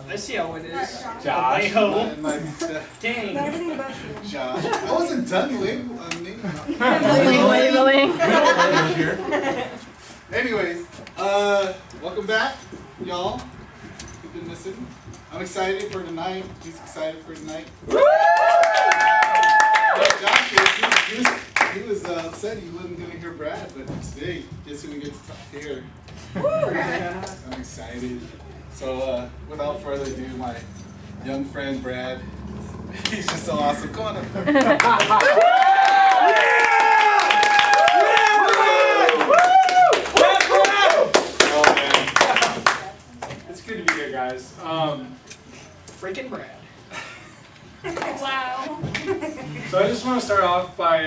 I see how it is. Josh. Dang. Josh. I wasn't done labeling. Anyways, welcome back, y'all. You've been missing. I'm excited for tonight. He's excited for tonight. Josh, he was upset he wasn't going to hear Brad, but today, guess who we get to talk to here? I'm excited. So, without further ado, my young friend Brad, he's just so awesome. Come on up. Oh man, it's good to be here, guys. Freaking Brad. Wow. So I just want to start off by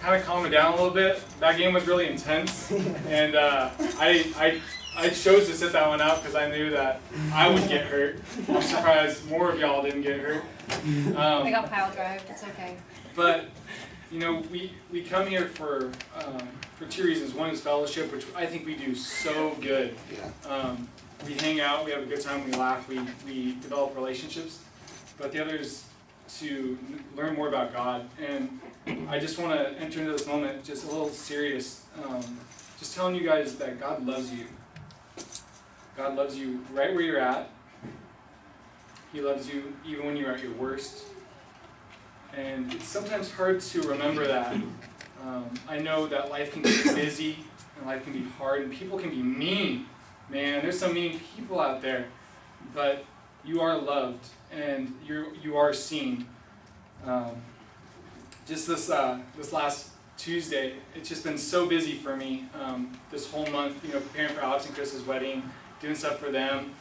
kind of calming down a little bit. That game was really intense, and I chose to sit that one out because I knew that I would get hurt. I'm surprised more of y'all didn't get hurt. We got pile drived. It's okay. But you know, we come here for 2 reasons. One is fellowship, which I think we do so good. We hang out, we have a good time, we laugh, we develop relationships. But the other is to learn more about God. And I just want to enter into this moment just a little serious, just telling you guys that God loves you. God loves you right where you're at. He loves you even when you're at your worst. And it's sometimes hard to remember that. I know that life can get busy and life can be hard and people can be mean. Man, there's some mean people out there. But you are loved and you are seen. Just this last Tuesday, it's just been so busy for me. This whole month, you know, preparing for Alex and Chris's wedding, doing stuff for them.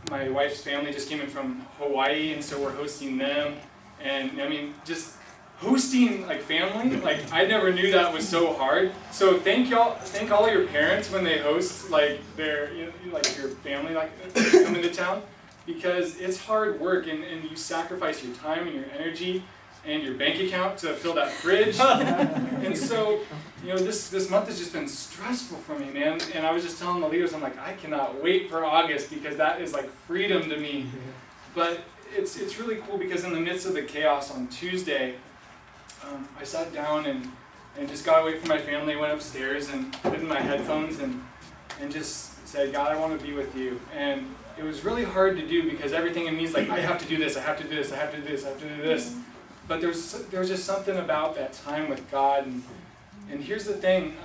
My wife's family just came in from Hawaii, and so we're hosting them. And I mean, just hosting like family, like I never knew that was so hard. So thank all your parents when they host like their, you know, like your family like come into town, because it's hard work and you sacrifice your time and your energy and your bank account to fill that fridge. And so, you know, this month has just been stressful for me, man. And I was just telling the leaders, I'm like, I cannot wait for August because that is like freedom to me. But it's really cool because in the midst of the chaos on Tuesday, I sat down and just got away from my family, went upstairs and put in my headphones and just said, God, I want to be with you. And it was really hard to do because everything in me is like, I have to do this, I have to do this, I have to do this, I have to do this. But there was just something about that time with God. And here's the thing,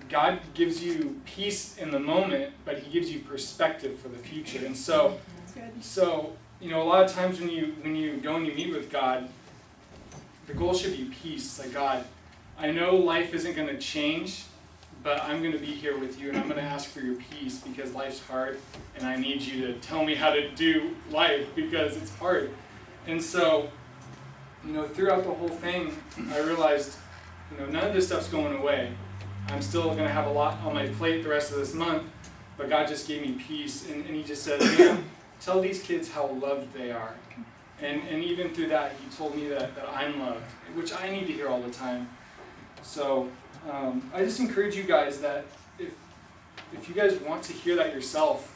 God gives you peace in the moment, but He gives you perspective for the future. And so you know, a lot of times when you go and you meet with God, the goal should be peace. It's like, God, I know life isn't going to change, but I'm going to be here with you, and I'm going to ask for your peace because life's hard, and I need you to tell me how to do life because it's hard. And so, you know, throughout the whole thing, I realized, you know, none of this stuff's going away. I'm still going to have a lot on my plate the rest of this month, but God just gave me peace, and He just said, man, tell these kids how loved they are. And even through that, He told me that I'm loved, which I need to hear all the time. So I just encourage you guys that if you guys want to hear that yourself,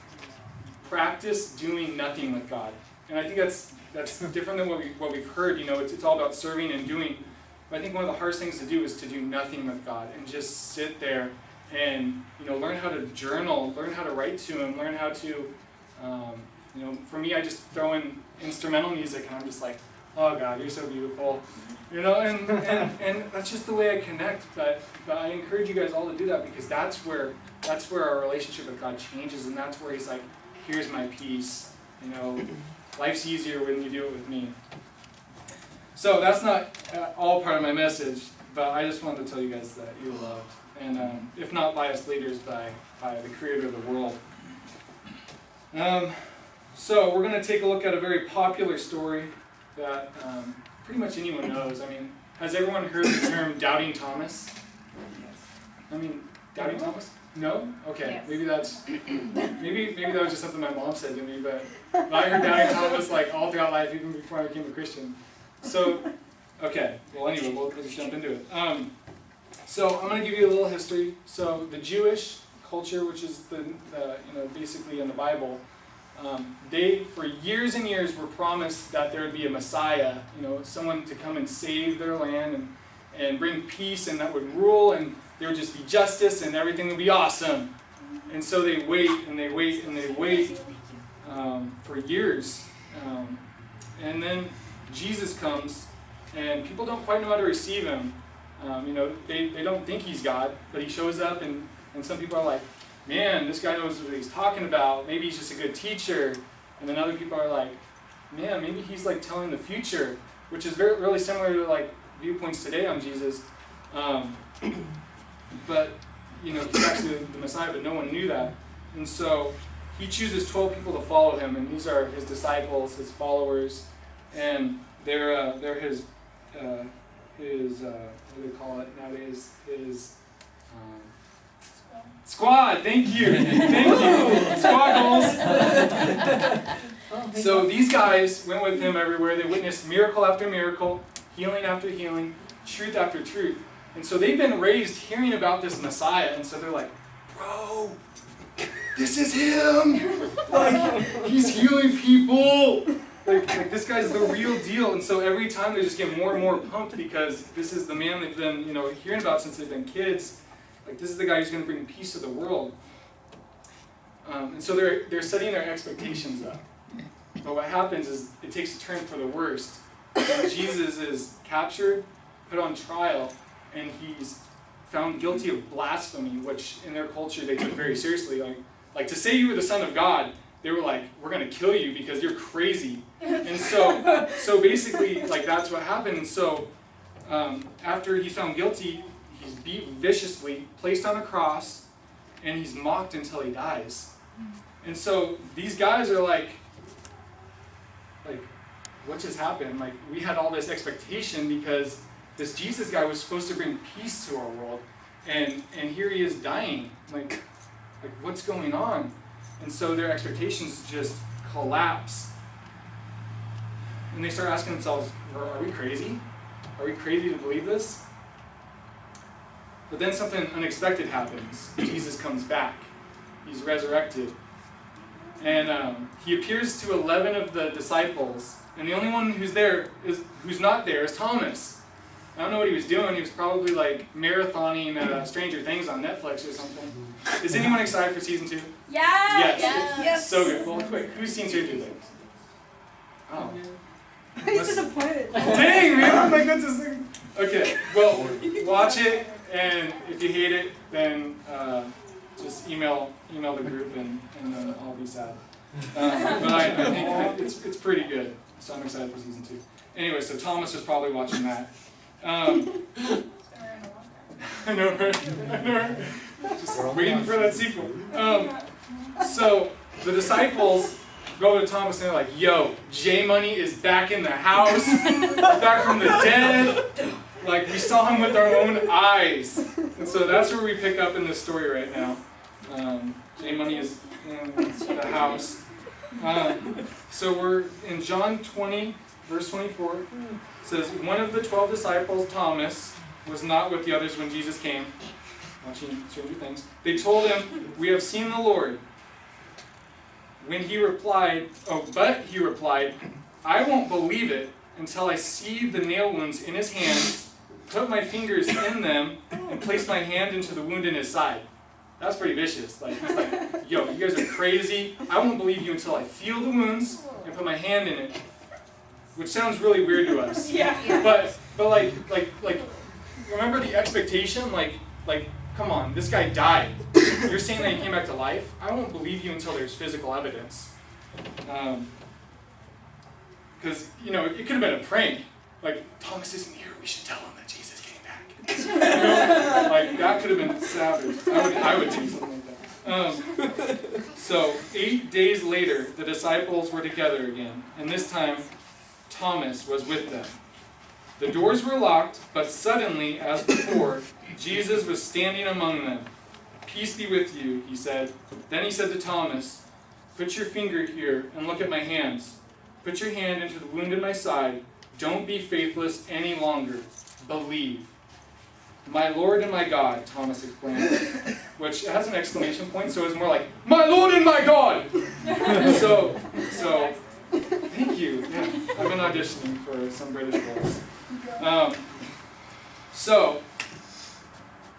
practice doing nothing with God. And I think that's different than what we've heard. You know, it's all about serving and doing. But I think one of the hardest things to do is to do nothing with God and just sit there and, you know, learn how to journal, learn how to write to Him, learn how to, you know, for me, I just throw in instrumental music and I'm just like, oh God, you're so beautiful, you know, and that's just the way I connect. But I encourage you guys all to do that because that's where our relationship with God changes, and that's where He's like, here's my peace, you know, life's easier when you do it with me. So that's not all part of my message, but I just wanted to tell you guys that you're loved, and if not by us leaders, by the Creator of the world. So we're going to take a look at a very popular story that pretty much anyone knows. I mean, has everyone heard the term Doubting Thomas? I mean, Doubting Thomas? No? Okay, Yes. maybe that was just something my mom said to me, but I heard Doubting Thomas like all throughout life, even before I became a Christian. So, okay, well anyway, we'll just jump into it. So I'm going to give you a little history. So the Jewish culture, which is the basically in the Bible, They, for years and years, were promised that there would be a Messiah, someone to come and save their land and bring peace, and that would rule, and there would just be justice, and everything would be awesome. And so they wait, and they wait, and they wait for years. And then Jesus comes, and people don't quite know how to receive him. They don't think he's God, but he shows up, and some people are like, man, this guy knows what he's talking about. Maybe he's just a good teacher. And then other people are like, man, maybe he's like telling the future, which is really similar to like viewpoints today on Jesus. But he's actually the Messiah, but no one knew that. And so he chooses 12 people to follow him, and these are his disciples, his followers, and they're his what do they call it nowadays? His squad. Thank you, squad goals. So these guys went with him everywhere. They witnessed miracle after miracle, healing after healing, truth after truth. And so they've been raised hearing about this Messiah, and so they're like, bro, this is him! Like, he's healing people! Like this guy's the real deal. And so every time they just get more and more pumped because this is the man they've been, hearing about since they've been kids. Like, this is the guy who's going to bring peace to the world. And so they're setting their expectations up. But what happens is it takes a turn for the worst. And Jesus is captured, put on trial, and he's found guilty of blasphemy, which in their culture they took very seriously. Like to say you were the Son of God, they were like, we're going to kill you because you're crazy. And so basically, like, that's what happened. And so after he's found guilty, he's beat viciously, placed on a cross, and he's mocked until he dies. And so these guys are like, what just happened? Like, we had all this expectation because this Jesus guy was supposed to bring peace to our world, and here he is dying. Like what's going on? And so their expectations just collapse. And they start asking themselves, are we crazy? Are we crazy to believe this? But then something unexpected happens. Jesus comes back. He's resurrected. And he appears to 11 of the disciples. And the only one who's not there is Thomas. I don't know what he was doing. He was probably like marathoning Stranger Things on Netflix or something. Is anyone excited for season 2? Yes. So good. Well, quick, who's seen Stranger Things? Oh. He's disappointed. Dang, man! I'm like, that's his thing. Okay, well, watch it, and if you hate it, then just email the group, and then I'll be sad. But I think it's pretty good, so I'm excited for season 2. Anyway, so Thomas was probably watching that. I know, right? Just waiting for that sequel. So the disciples go to Thomas and they're like, yo, J-Money is back in the house, back from the dead. Like, we saw him with our own eyes. And so that's where we pick up in this story right now. J-Money is in the house. So we're in John 20, verse 24. It says, one of the 12 disciples, Thomas, was not with the others when Jesus came. Watching Stranger Things. They told him, we have seen the Lord. But he replied, I won't believe it until I see the nail wounds in his hands, put my fingers in them, and place my hand into the wound in his side. That's pretty vicious. Like, he's like, yo, you guys are crazy. I won't believe you until I feel the wounds and put my hand in it. Which sounds really weird to us. Yeah. But like, remember the expectation? Like, come on, this guy died. You're saying that he came back to life? I won't believe you until there's physical evidence. Because, it could have been a prank. Like, Thomas isn't here, we should tell him that Jesus came back. Like, that could have been savage. I would do something like that. So, 8 days later, the disciples were together again. And this time, Thomas was with them. The doors were locked, but suddenly, as before, Jesus was standing among them. Peace be with you, he said. Then he said to Thomas, put your finger here and look at my hands. Put your hand into the wound in my side. Don't be faithless any longer. Believe. My Lord and my God, Thomas explained. which has an exclamation point, so it's more like, "My Lord and my God!" so, thank you. Yeah, I've been auditioning for some British roles. So,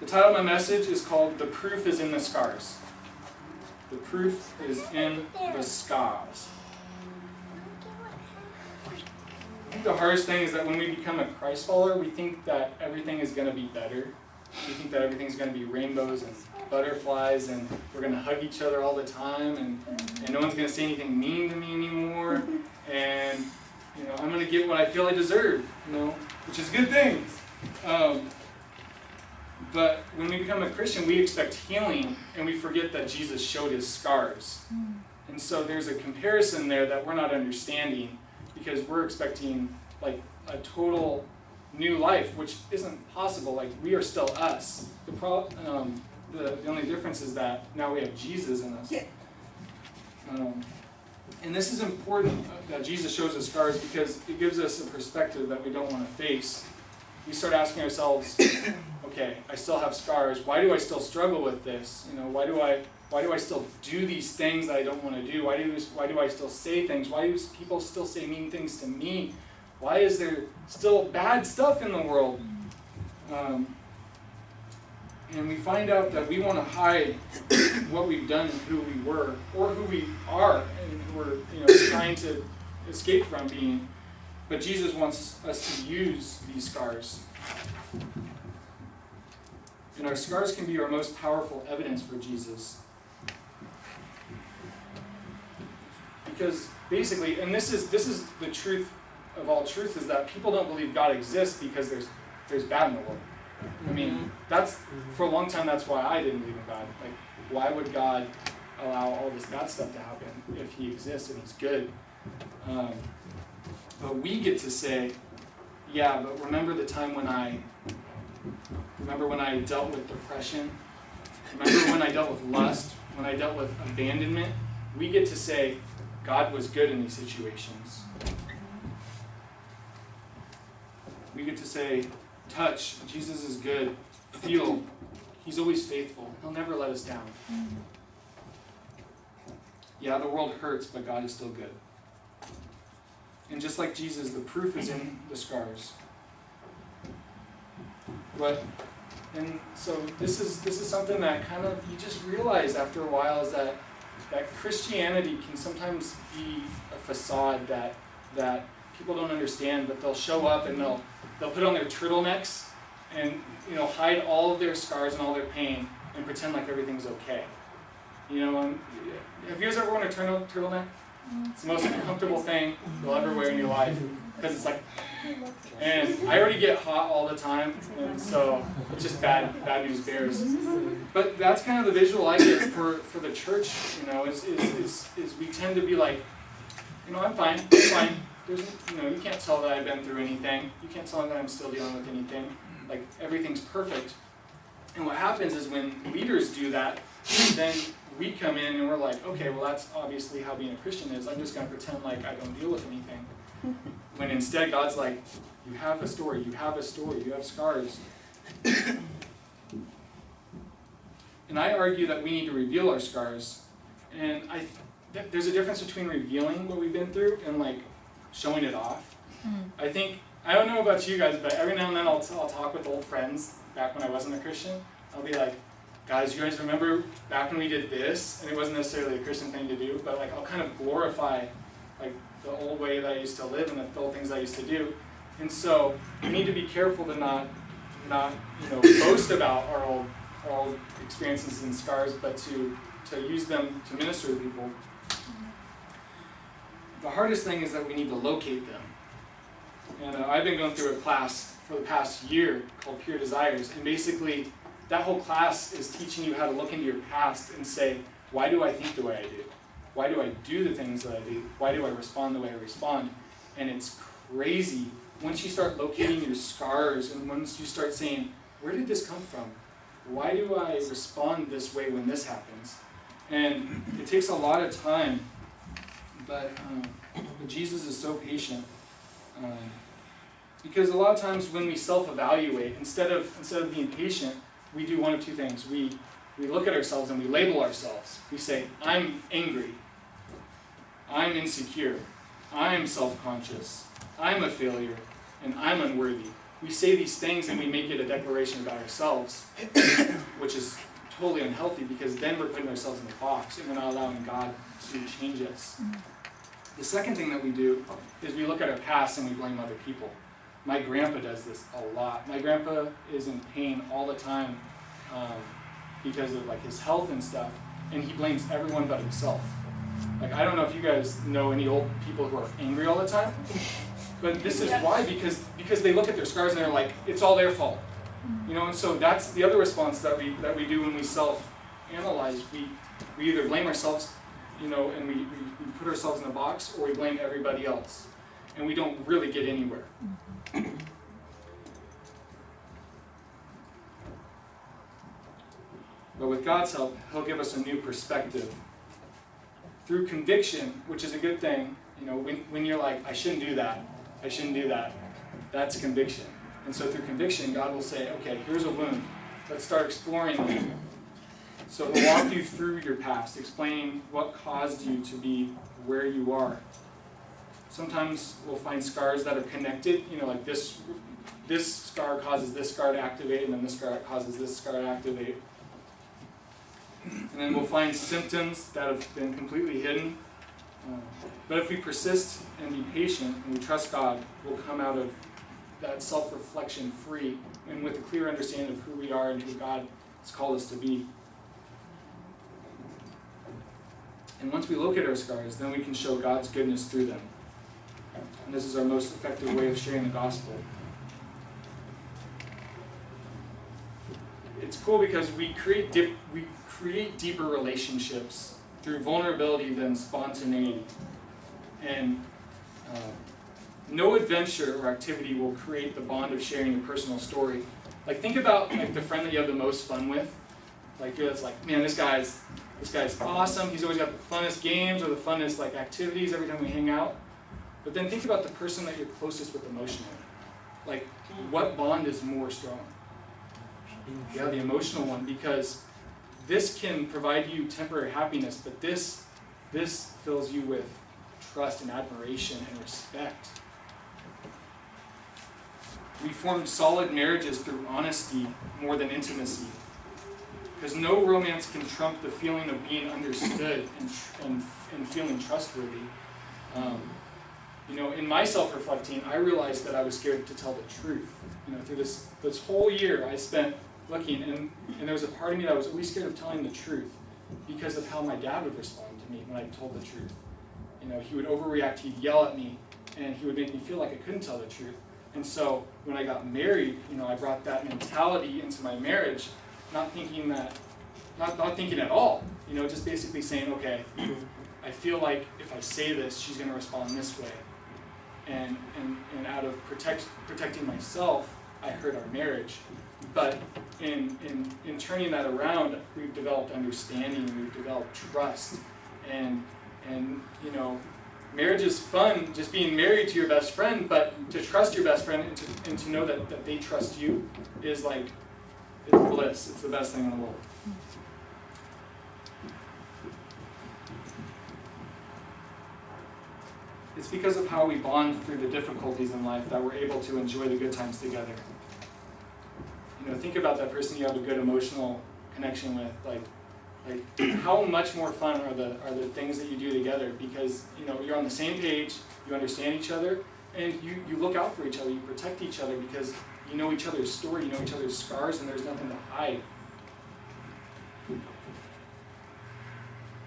the title of my message is called "The Proof is in the Scars." The proof is in the scars. I think the hardest thing is that when we become a Christ follower, we think that everything is going to be better. We think that everything's going to be rainbows and butterflies, and we're going to hug each other all the time, and no one's going to say anything mean to me anymore, and I'm going to get what I feel I deserve, which is a good thing. But when we become a Christian, we expect healing, and we forget that Jesus showed his scars. And so there's a comparison there that we're not understanding, because we're expecting like a total new life, which isn't possible. Like, we are still us. The only difference is that now we have Jesus in us. And this is important that Jesus shows us scars, because it gives us a perspective that we don't want to face. We start asking ourselves, okay, I still have scars. Why do I still struggle with this? Why do I still do these things that I don't want to do? Why do I still say things? Why do people still say mean things to me? Why is there still bad stuff in the world? And we find out that we want to hide what we've done and who we were, or who we are, and who we're trying to escape from being. But Jesus wants us to use these scars. And our scars can be our most powerful evidence for Jesus. Because basically, and this is the truth of all truth, is that people don't believe God exists because there's bad in the world. I mean, that's, for a long time, that's why I didn't believe in God. Like, why would God allow all this bad stuff to happen if he exists and he's good? But we get to say, yeah, but remember the time when I dealt with depression? Remember when I dealt with lust? When I dealt with abandonment? We get to say, God was good in these situations. We get to say, touch, Jesus is good. Feel, he's always faithful. He'll never let us down. Yeah, the world hurts, but God is still good. And just like Jesus, the proof is in the scars. And so this is something that kind of you just realize after a while, is that Christianity can sometimes be a facade that people don't understand, but they'll show up and they'll put on their turtlenecks and hide all of their scars and all their pain and pretend like everything's okay. Have you guys ever worn a turtleneck? It's the most uncomfortable thing you'll ever wear in your life, because it's like, and I already get hot all the time, and so it's just bad news bears. But that's kind of the visual I get for the church, is we tend to be like, I'm fine. There's, you can't tell that I've been through anything. You can't tell that I'm still dealing with anything. Like, everything's perfect. And what happens is when leaders do that, then we come in and we're like, okay, well, that's obviously how being a Christian is. I'm just going to pretend like I don't deal with anything. When instead God's like, you have a story, you have scars. And I argue that we need to reveal our scars. And there's a difference between revealing what we've been through and like showing it off. I don't know about you guys, but every now and then I'll talk with old friends back when I wasn't a Christian. I'll be like, guys, you guys remember back when we did this? And it wasn't necessarily a Christian thing to do, but like I'll kind of glorify like the old way that I used to live and the old things I used to do. And so we need to be careful to not boast about our old experiences and scars, but to use them to minister to people. The hardest thing is that we need to locate them. And I've been going through a class for the past year called Pure Desires, and basically that whole class is teaching you how to look into your past and say, why do I think the way I do? Why do I do the things that I do? Why do I respond the way I respond? And it's crazy. Once you start locating your scars, and once you start saying, where did this come from? Why do I respond this way when this happens? And it takes a lot of time, but Jesus is so patient. Because a lot of times when we self-evaluate, instead of being patient, we do one of two things. We we look at ourselves and we label ourselves. We say, I'm angry, I'm insecure, I'm self-conscious, I'm a failure, and I'm unworthy. We say these things and we make it a declaration about ourselves, which is totally unhealthy because then we're putting ourselves in a box and we're not allowing God to change us. The second thing that we do is we look at our past and we blame other people. My grandpa does this a lot. My grandpa is in pain all the time because of like his health and stuff, and he blames everyone but himself. Like, I don't know if you guys know any old people who are angry all the time, but this is why, because they look at their scars and they're like, it's all their fault. You know, and so that's the other response that we do when we self-analyze. We either blame ourselves, you know, and we put ourselves in a box, or we blame everybody else. And we don't really get anywhere. But with God's help, He'll give us a new perspective. Through conviction, which is a good thing, you know, when you're like, I shouldn't do that, that's conviction. And so through conviction, God will say, okay, here's a wound. Let's start exploring it. So He'll walk you through your past, explaining what caused you to be where you are. Sometimes we'll find scars that are connected, you know, like this scar causes this scar to activate, and then this scar causes this scar to activate. And then we'll find symptoms that have been completely hidden. But if we persist and be patient and we trust God, we'll come out of that self-reflection free and with a clear understanding of who we are and who God has called us to be. And once we look at our scars, then we can show God's goodness through them. And this is our most effective way of sharing the gospel. It's cool because we create deeper relationships through vulnerability than spontaneity. And no adventure or activity will create the bond of sharing your personal story. Like, think about like the friend that you have the most fun with. Like, it's like, man, this guy's awesome. He's always got the funnest games or the funnest like activities every time we hang out. But then think about the person that you're closest with emotionally. Like, what bond is more strong? Yeah, the emotional one, because this can provide you temporary happiness, but this fills you with trust and admiration and respect. We form solid marriages through honesty more than intimacy, because no romance can trump the feeling of being understood and feeling trustworthy. You know, in my self-reflecting, I realized that I was scared to tell the truth. You know, through this whole year, I spent looking, and there was a part of me that was always scared of telling the truth because of how my dad would respond to me when I told the truth. You know, he would overreact, he'd yell at me, and he would make me feel like I couldn't tell the truth. And so when I got married, you know, I brought that mentality into my marriage, not thinking at all. You know, just basically saying, okay, I feel like if I say this, she's going to respond this way. And out of protecting myself, I hurt our marriage. But in turning that around, we've developed understanding, we've developed trust, and you know, marriage is fun, just being married to your best friend. But to trust your best friend and to know that they trust you is like, it's bliss. It's the best thing in the world. It's because of how we bond through the difficulties in life that we're able to enjoy the good times together. You know, think about that person you have a good emotional connection with. Like how much more fun are the things that you do together, because you know you're on the same page, you understand each other, and you look out for each other, you protect each other because you know each other's story, you know each other's scars, and there's nothing to hide.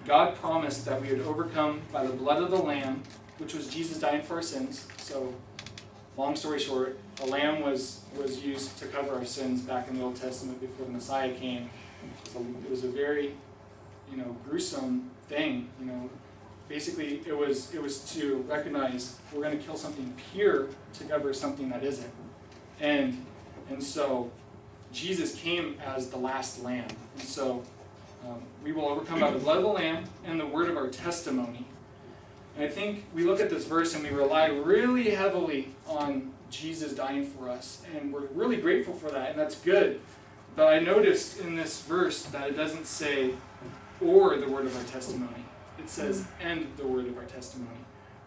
God promised that we would overcome by the blood of the Lamb, which was Jesus dying for our sins. So, long story short, a lamb was used to cover our sins back in the Old Testament before the Messiah came. So it was a very, you know, gruesome thing. You know, basically it was to recognize we're going to kill something pure to cover something that isn't. And so Jesus came as the last lamb. And so we will overcome by the blood of the Lamb and the word of our testimony. And I think we look at this verse and we rely really heavily on Jesus dying for us. And we're really grateful for that, and that's good. But I noticed in this verse that it doesn't say, or the word of our testimony. It says, and the word of our testimony.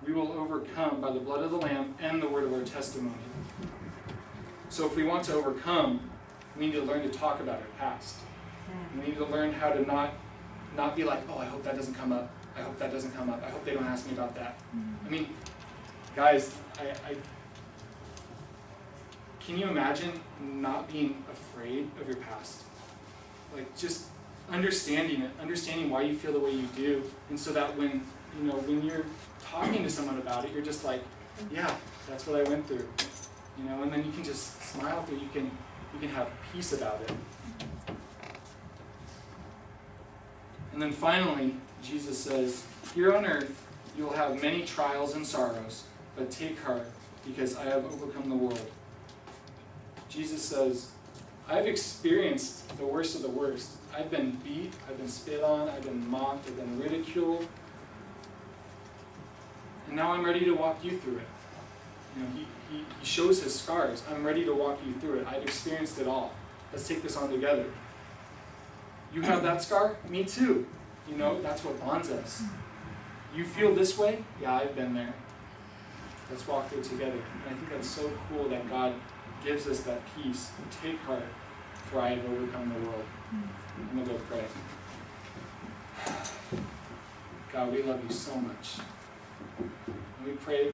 We will overcome by the blood of the Lamb and the word of our testimony. So if we want to overcome, we need to learn to talk about our past. We need to learn how to not be like, oh, I hope that doesn't come up. I hope that doesn't come up. I hope they don't ask me about that. I mean, guys, I can you imagine not being afraid of your past? Like, just understanding it, understanding why you feel the way you do, and so that when you're talking to someone about it, you're just like, yeah, that's what I went through, and then you can just smile through. You can have peace about it. And then finally, Jesus says, here on earth you will have many trials and sorrows, but take heart, because I have overcome the world. Jesus says, I've experienced the worst of the worst. I've been beat, I've been spit on, I've been mocked, I've been ridiculed. And now I'm ready to walk you through it. He shows his scars. I'm ready to walk you through it. I've experienced it all. Let's take this on together. You have that scar? Me too. That's what bonds us. You feel this way? Yeah, I've been there. Let's walk through it together. And I think that's so cool that God gives us that peace. Take heart, for I have overcome the world. I'm going to go pray. God, we love you so much. And we pray